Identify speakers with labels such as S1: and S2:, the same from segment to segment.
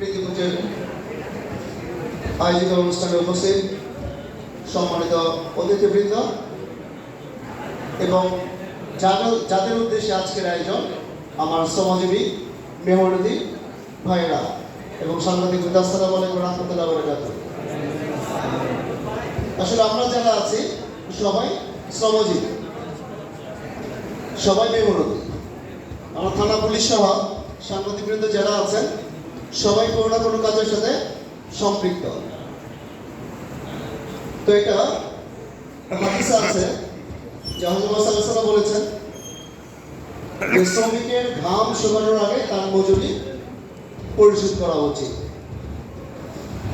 S1: প্রীতিভোজের আয়োজিত অনুষ্ঠানে উপস্থিত সম্মানিত অতিথিবৃন্দ এবং যাদের উদ্দেশ্যে আজকের আয়োজন, আমার শ্রমজীবী মেহনতি ভাইরা এবং সাংবাদিক আসসালামু আলাইকুম ওয়া রাহমাতুল্লাহি ওয়া বারাকাতুহু। আসলে আমরা যারা আছি সবাই শ্রমজীবী, সবাই মেহনতি। আমার থানা পুলিশ সহ সাংবাদিকবৃন্দ যারা আছেন সবাই কোনো না কোনো কাজের সাথে সম্পৃক্ত। তো এটা হাদিসে আছে যে হযরত মুহাম্মদ সাল্লাল্লাহু আলাইহি ওয়াসাল্লাম বলেছেন যে শ্রমিকের ঘাম শুকানোর আগে তার মজুরি পরিশোধ করা উচিত।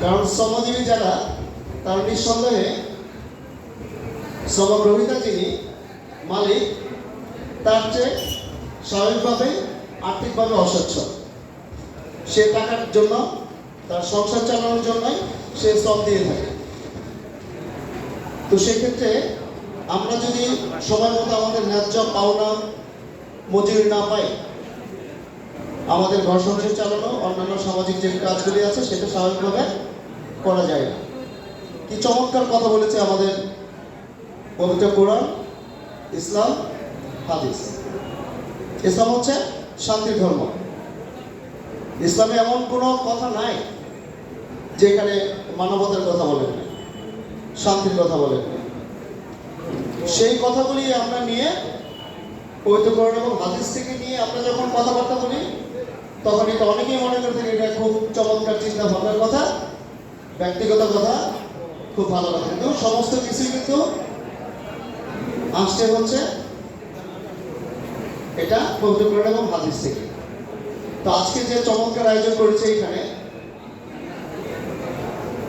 S1: কারণ শ্রমজীবী যারা তার নিঃসন্দেহে শ্রমগ্রহীতা যিনি মালিক তার চেয়ে স্বাভাবিকভাবে আর্থিকভাবে অসচ্ছল। সে টাকার জন্য, তার সংসার চালানোর জন্যই সে শ্রম দিয়ে থাকে। তো সেক্ষেত্রে আমরা যদি সময় মতো আমাদের ন্যায্য পাওনা মজুরি না পাই, আমাদের ঘর সংসার চালানো, অন্যান্য সামাজিক যে কাজগুলি আছে সেটা স্বাভাবিকভাবে করা যায় না। কি চমৎকার কথা বলেছে আমাদের পবিত্র কোরআন, ইসলাম, হাদিস। ইসলাম হচ্ছে শান্তির ধর্ম। ইসলামে এমন কোনো কথা নাই যেখানে মানবতার কথা বলেন না, শান্তির কথা বলেন না। সেই কথাগুলি আমরা নিয়ে পবিত্র কোরআন এবং হাদিস থেকে নিয়ে আমরা যখন কথাবার্তা বলি, তখন এটা অনেকেই মনে করে থাকে এটা খুব চমৎকার চিন্তা ভাবনার কথা, ব্যক্তিগত কথা, খুব ভালো কথা। কিন্তু সমস্ত কিছুই কিন্তু আসছে হচ্ছে এটা পবিত্র কোরআন এবং হাদিস থেকে। তো আজকে যে চমৎকার আয়োজন করেছে এখানে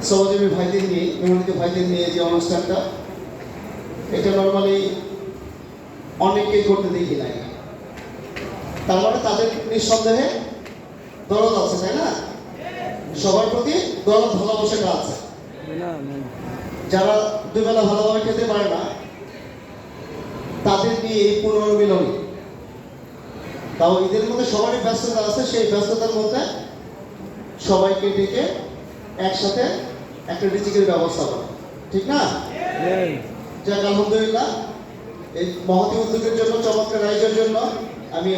S1: শ্রমজীবী ভাইদের নিয়ে, মেহনতি ভাইদের নিয়ে যে অনুষ্ঠানটা, এটা নর্মালি অনেকেই করতে দেখি নাই। তার মানে তাদের নিঃসন্দেহে দরদ আছে, তাই না? সবার প্রতি দরদ, ভালোবাসাটা আছে। যারা দুবেলা ভালোভাবে খেতে পারে না তাদের নিয়ে এই পুনর্মিলন। তাও ঈদের মধ্যে সবারই ব্যস্ততা আছে, সেই ব্যস্ততার মধ্যে সবাইকে ডেকে একসাথে একটা রিজিকের ব্যবস্থা করা, ঠিক না? যাক, আলহামদুলিল্লাহ, এই মহতী উদ্যোগের জন্য, চমৎকার আয়োজনের জন্য আমি